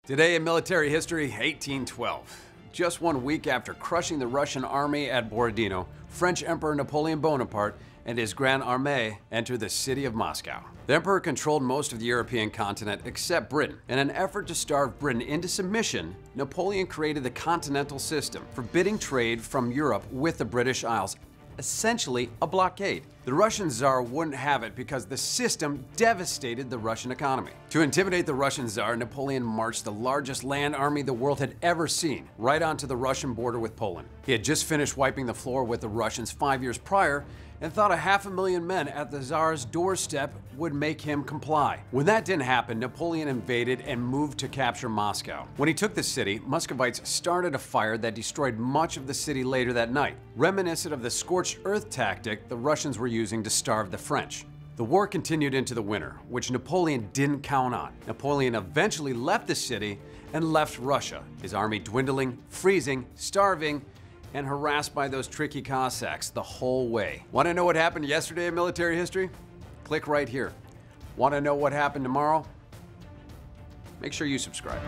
Today in military history, 1812. Just 1 week after crushing the Russian army at Borodino, French Emperor Napoleon Bonaparte and his Grand Armée entered the city of Moscow. The emperor controlled most of the European continent except Britain. In an effort to starve Britain into submission, Napoleon created the Continental System, forbidding trade from Europe with the British Isles, essentially a blockade. The Russian Tsar wouldn't have it because the system devastated the Russian economy. To intimidate the Russian Tsar, Napoleon marched the largest land army the world had ever seen, right onto the Russian border with Poland. He had just finished wiping the floor with the Russians 5 years prior and thought 500,000 men at the Tsar's doorstep would make him comply. When that didn't happen, Napoleon invaded and moved to capture Moscow. When he took the city, Muscovites started a fire that destroyed much of the city later that night, reminiscent of the scorched earth tactic the Russians were using to starve the French. The war continued into the winter, which Napoleon didn't count on. Napoleon eventually left the city and left Russia, his army dwindling, freezing, starving, and harassed by those tricky Cossacks the whole way. Want to know what happened yesterday in military history? Click right here. Want to know what happened tomorrow? Make sure you subscribe.